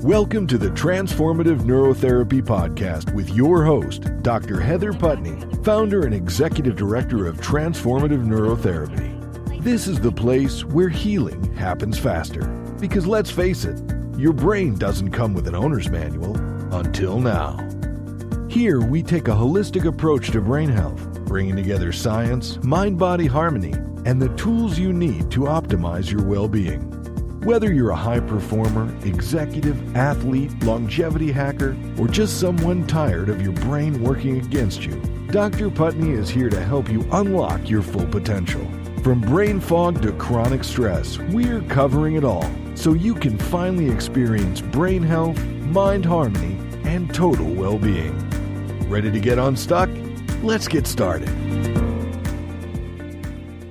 Welcome to the Transformative Neurotherapy Podcast with your host, Dr. Heather Putney, founder and executive director of Transformative Neurotherapy. This is the place where healing happens faster. Because let's face it, your brain doesn't come with an owner's manual until now. Here, we take a holistic approach to brain health, bringing together science, mind-body harmony, and the tools you need to optimize your well-being. Whether you're a high performer, executive, athlete, longevity hacker, or just someone tired of your brain working against you, Dr. Putney is here to help you unlock your full potential. From brain fog to chronic stress, we're covering it all so you can finally experience brain health, mind harmony, and total well-being. Ready to get unstuck? Let's get started.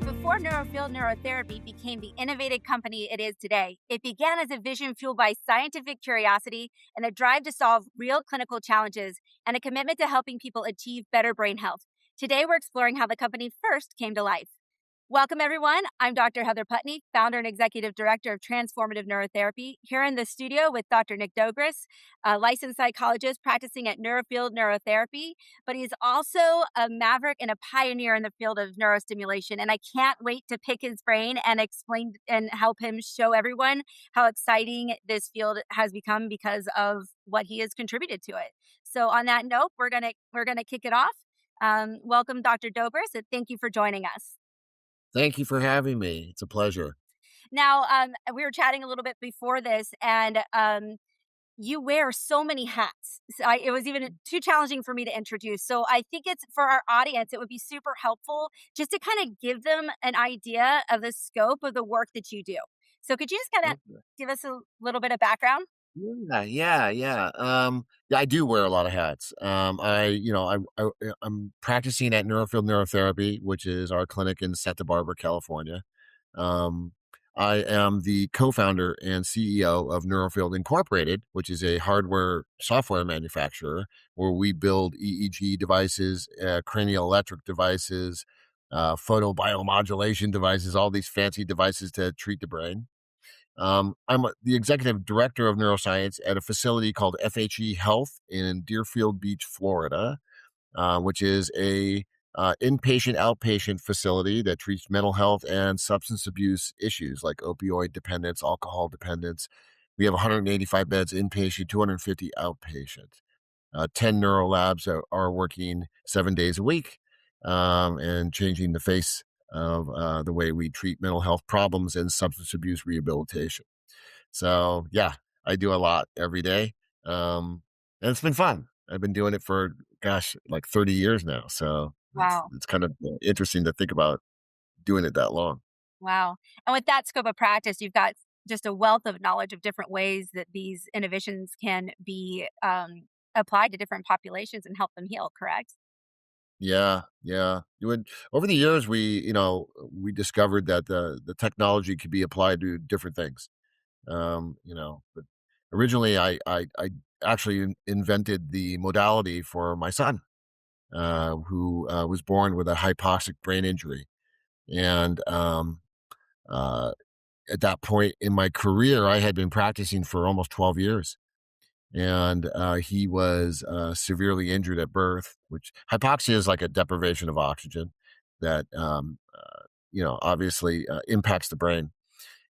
Before Neurofield Neurotherapy became the innovative company it is today, it began as a vision fueled by scientific curiosity and a drive to solve real clinical challenges and a commitment to helping people achieve better brain health. Today, we're exploring how the company first came to life. Welcome, everyone. I'm Dr. Heather Putney, founder and executive director of Transformative Neurotherapy, here in the studio with Dr. Nick Dogris, a licensed psychologist practicing at Neurofield Neurotherapy, but he's also a maverick and a pioneer in the field of neurostimulation. And I can't wait to pick his brain and explain and help him show everyone how exciting this field has become because of what he has contributed to it. So on that note, we're gonna kick it off. Welcome, Dr. Dogris, and thank you for joining us. Thank you for having me. It's a pleasure. Now, we were chatting a little bit before this, and you wear so many hats. So it was even too challenging for me to introduce. So I think it's for our audience, it would be super helpful just to kind of give them an idea of the scope of the work that you do. So could you just kind of give us a little bit of background? Yeah. I do wear a lot of hats. I'm practicing at Neurofield Neurotherapy, which is our clinic in Santa Barbara, California. I am the co-founder and CEO of Neurofield Incorporated, which is a hardware software manufacturer where we build EEG devices, cranial electric devices, photobiomodulation devices, all these fancy devices to treat the brain. I'm the executive director of neuroscience at a facility called FHE Health in Deerfield Beach, Florida, which is a inpatient, outpatient facility that treats mental health and substance abuse issues like opioid dependence, alcohol dependence. We have 185 beds inpatient, 250 outpatient. 10 neuro labs are working 7 days a week and changing the face of the way we treat mental health problems and substance abuse rehabilitation. So yeah, I do a lot every day. And it's been fun. I've been doing it for, like 30 years now. So Wow. it's kind of interesting to think about doing it that long. Wow. And with that scope of practice, you've got just a wealth of knowledge of different ways that these innovations can be applied to different populations and help them heal, correct? Yeah. Over the years, we discovered that the technology could be applied to different things. But originally I actually invented the modality for my son, who was born with a hypoxic brain injury. And at that point in my career, I had been practicing for almost 12 years. And he was severely injured at birth, which hypoxia is like a deprivation of oxygen that, obviously impacts the brain.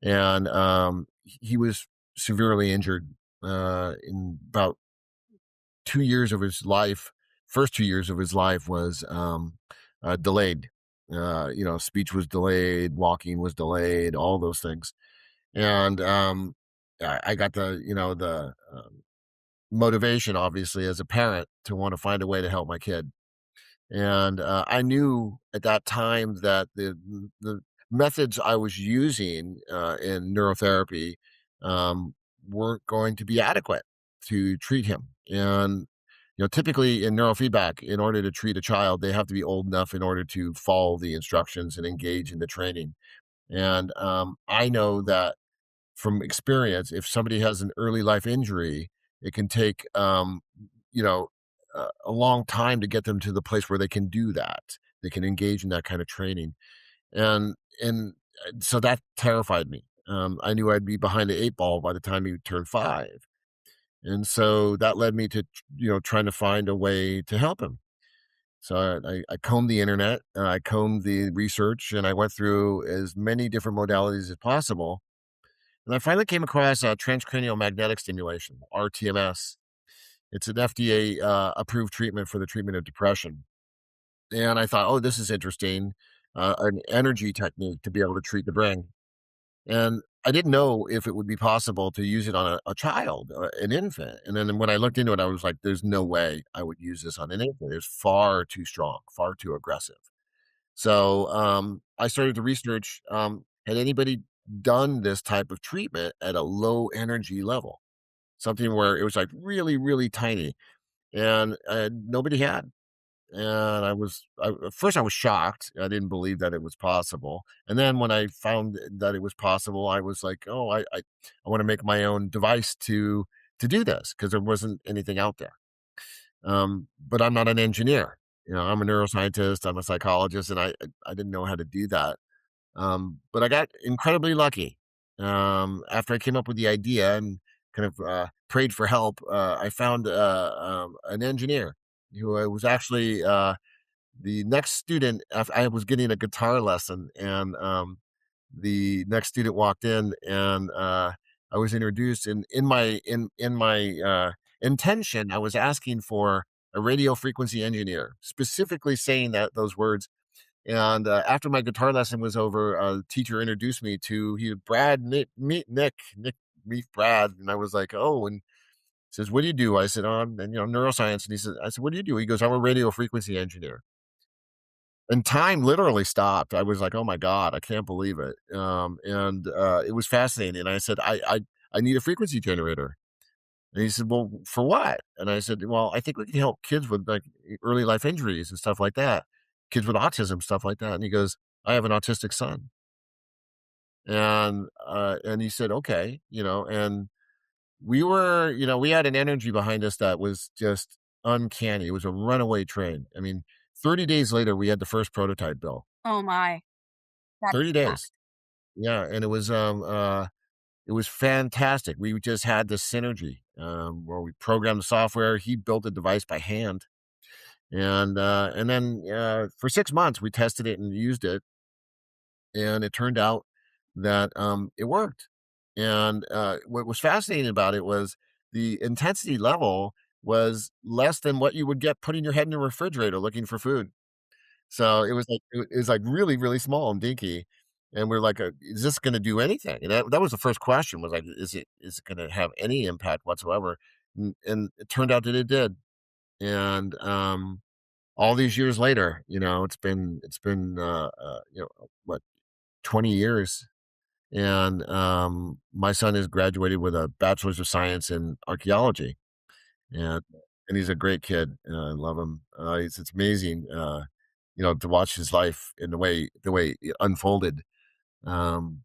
And he was severely injured in about 2 years of his life. First 2 years of his life was delayed. Speech was delayed, walking was delayed, all those things. And I got the motivation, obviously, as a parent to want to find a way to help my kid. And I knew at that time that the methods I was using in neurotherapy weren't going to be adequate to treat him. And typically in neurofeedback, in order to treat a child, they have to be old enough in order to follow the instructions and engage in the training. And I know from experience, if somebody has an early life injury, it can take, a long time to get them to the place where they can do that. They can engage in that kind of training. And so that terrified me. I knew I'd be behind the 8 ball by the time he turned 5. And so that led me to, trying to find a way to help him. So I combed the internet, I combed the research, and I went through as many different modalities as possible. And I finally came across transcranial magnetic stimulation, RTMS. It's an FDA approved treatment for the treatment of depression. And I thought, oh, this is interesting, an energy technique to be able to treat the brain. And I didn't know if it would be possible to use it on a child, an infant. And then when I looked into it, I was like, there's no way I would use this on an infant. It's far too strong, far too aggressive. So I started to research, had anybody done this type of treatment at a low energy level? Something where it was like really, really tiny. And nobody had. And at first I was shocked. I didn't believe that it was possible. And then when I found that it was possible, I was like, oh, I want to make my own device to do this because there wasn't anything out there. But I'm not an engineer. I'm a neuroscientist, I'm a psychologist, and I didn't know how to do that. But I got incredibly lucky. After I came up with the idea and kind of prayed for help, I found an engineer who was actually the next student. I was getting a guitar lesson, and the next student walked in, and I was introduced. And in my intention, I was asking for a radio frequency engineer, specifically saying that those words. And after my guitar lesson was over, a teacher introduced me to Brad, meet Nick, meet Brad, and I was like, oh, and he says, what do you do? I said, oh, I'm neuroscience, and I said, what do you do? He goes, I'm a radio frequency engineer. And time literally stopped. I was like, oh my god, I can't believe it. And it was fascinating. And I said, I need a frequency generator. And he said, well, for what? And I said, well, I think we can help kids with like early life injuries and stuff like that, kids with autism, stuff like that. And he goes, I have an autistic son. And he said, okay, and we had an energy behind us that was just uncanny. It was a runaway train. I mean, 30 days later, we had the first prototype built. Oh my, that's 30 fast. days. Yeah. And it was fantastic. We just had this synergy, where we programmed the software. He built the device by hand. And then for 6 months, we tested it and used it. And it turned out that it worked. And what was fascinating about it was the intensity level was less than what you would get putting your head in the refrigerator looking for food. So it was like really, really small and dinky. And we're like, is this going to do anything? And that was the first question, was like, is it going to have any impact whatsoever? And it turned out that it did. And all these years later, it's been what, 20 years. And my son has graduated with a bachelor's of science in archaeology, and he's a great kid. I love him. It's amazing, to watch his life in the way it unfolded. Um,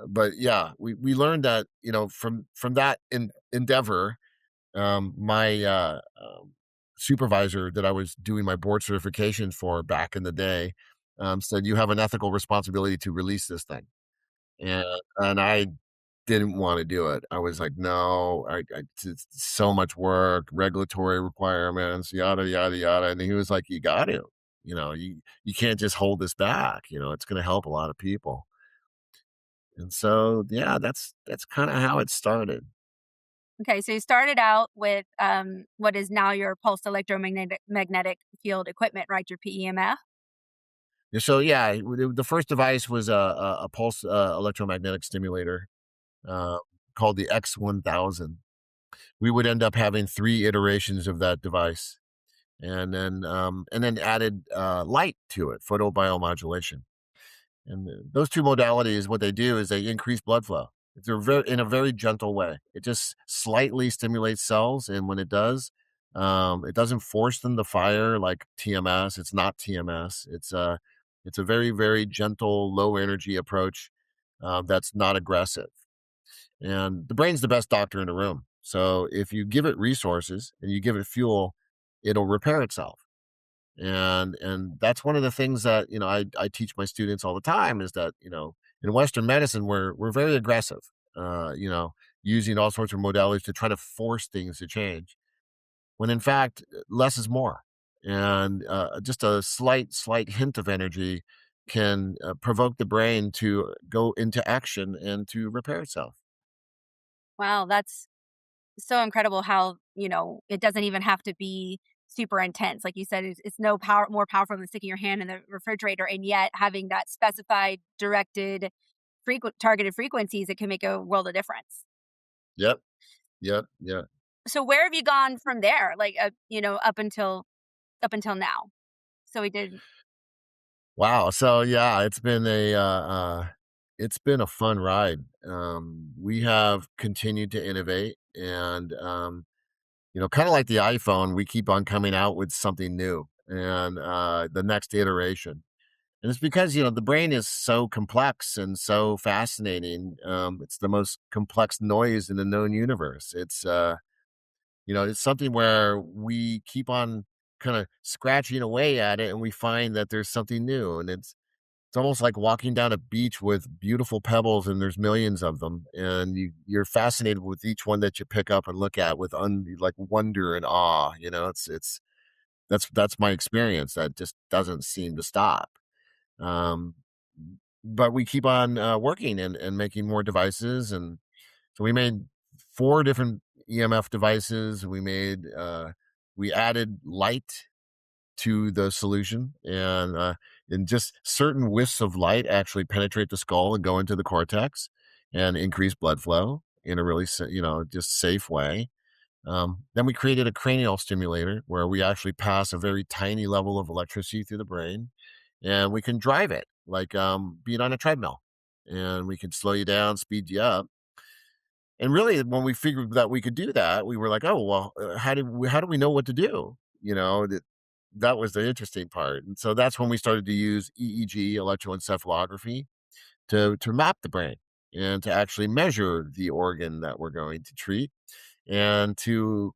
but yeah, we learned that, from that endeavor. My supervisor that I was doing my board certification for back in the day said, you have an ethical responsibility to release this thing. And I didn't wanna do it. I was like, "No, it's so much work, regulatory requirements, yada, yada, yada," and he was like, "You got to, you can't just hold this back, it's gonna help a lot of people." And so, yeah, that's kinda how it started. Okay, so you started out with what is now your pulsed electromagnetic field equipment, right? Your PEMF. And so, yeah, the first device was a pulse, electromagnetic stimulator, uh, called the X1000. We would end up having 3 iterations of that device, and then added, light to it, photobiomodulation. And those 2 modalities, what they do is they increase blood flow. They're in a very gentle way. It just slightly stimulates cells, and when it does, it doesn't force them to fire like TMS. It's not TMS. It's a very, very gentle, low energy approach, that's not aggressive. And the brain's the best doctor in the room. So if you give it resources and you give it fuel, it'll repair itself. And that's one of the things that, I teach my students all the time, is that, in Western medicine, we're very aggressive. using all sorts of modalities to try to force things to change, when in fact, less is more. And just a slight hint of energy can provoke the brain to go into action and to repair itself. Wow, that's so incredible how, it doesn't even have to be super intense. Like you said, it's no power more powerful than sticking your hand in the refrigerator, and yet having that specified, directed, targeted frequencies, it can make a world of difference. Yep, yep. So where have you gone from there? Like, up until now. So we did. Wow. So yeah, it's been a fun ride. We have continued to innovate, and kind of like the iPhone, we keep on coming out with something new and the next iteration. And it's because the brain is so complex and so fascinating. It's the most complex noise in the known universe. It's something where we keep on kind of scratching away at it, and we find that there's something new. And it's almost like walking down a beach with beautiful pebbles, and there's millions of them, and you're fascinated with each one that you pick up and look at with like wonder and awe. That's my experience. That just doesn't seem to stop. Um, but we keep on working and making more devices, and so we made 4 different EMF devices. We added light to the solution, and just certain wisps of light actually penetrate the skull and go into the cortex and increase blood flow in a really just safe way. Then we created a cranial stimulator where we actually pass a very tiny level of electricity through the brain, and we can drive it like being on a treadmill, and we can slow you down, speed you up. And really, when we figured that we could do that, we were like, "Oh, well, how do we know what to do?" That was the interesting part. And so that's when we started to use EEG, electroencephalography, to map the brain and to actually measure the organ that we're going to treat, and to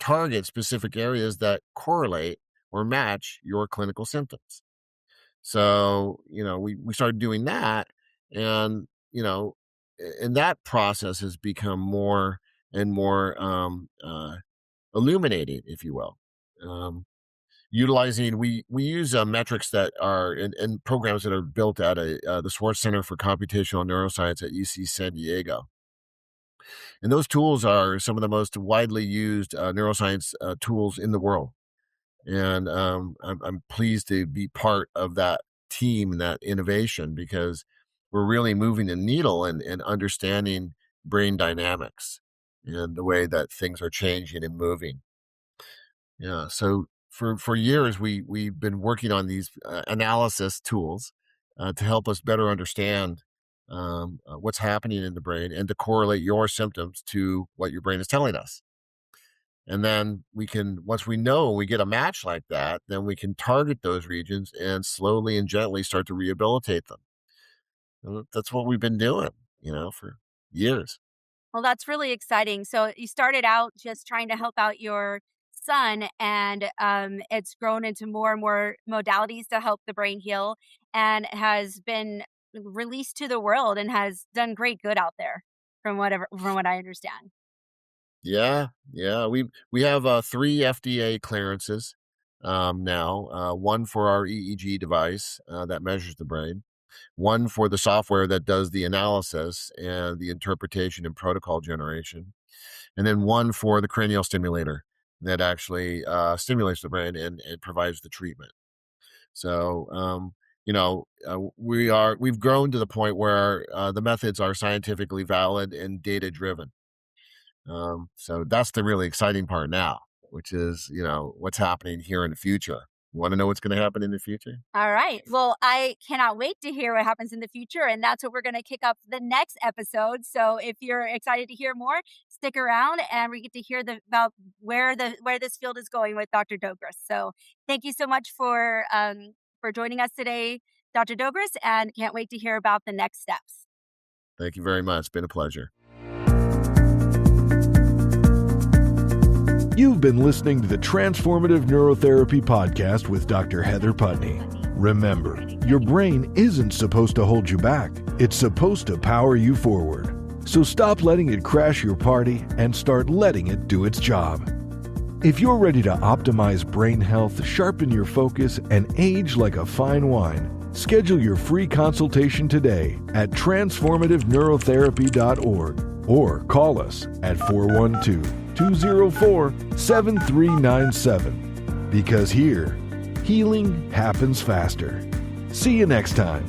target specific areas that correlate or match your clinical symptoms. So, we started doing that, and, and that process has become more and more illuminating, if you will. We use metrics that are and programs that are built at the Schwartz Center for Computational Neuroscience at UC San Diego. And those tools are some of the most widely used neuroscience tools in the world. And I'm pleased to be part of that team and that innovation, because we're really moving the needle and understanding brain dynamics and the way that things are changing and moving. Yeah. So for years, we've been working on these analysis tools to help us better understand what's happening in the brain and to correlate your symptoms to what your brain is telling us. And then once we know we get a match like that, then we can target those regions and slowly and gently start to rehabilitate them. And that's what we've been doing, for years. Well, that's really exciting. So you started out just trying to help out your son, and it's grown into more and more modalities to help the brain heal, and has been released to the world and has done great good out there, from what I understand. Yeah. We have 3 FDA clearances now. One for our EEG device that measures the brain, one for the software that does the analysis and the interpretation and protocol generation, and then one for the cranial stimulator that actually stimulates the brain and provides the treatment. So, we've grown to the point where the methods are scientifically valid and data driven. So that's the really exciting part now, which is, what's happening here in the future. You want to know what's going to happen in the future? All right. Well, I cannot wait to hear what happens in the future, and that's what we're going to kick up the next episode. So if you're excited to hear more, stick around, and we get to hear about where this field is going with Dr. Dogris. So thank you so much for joining us today, Dr. Dogris, and can't wait to hear about the next steps. Thank you very much. It's been a pleasure. You've been listening to the Transformative Neurotherapy Podcast with Dr. Heather Putney. Remember, your brain isn't supposed to hold you back. It's supposed to power you forward. So stop letting it crash your party and start letting it do its job. If you're ready to optimize brain health, sharpen your focus, and age like a fine wine, schedule your free consultation today at transformativeneurotherapy.org or call us at 412-204-7397. Because here, healing happens faster. See you next time.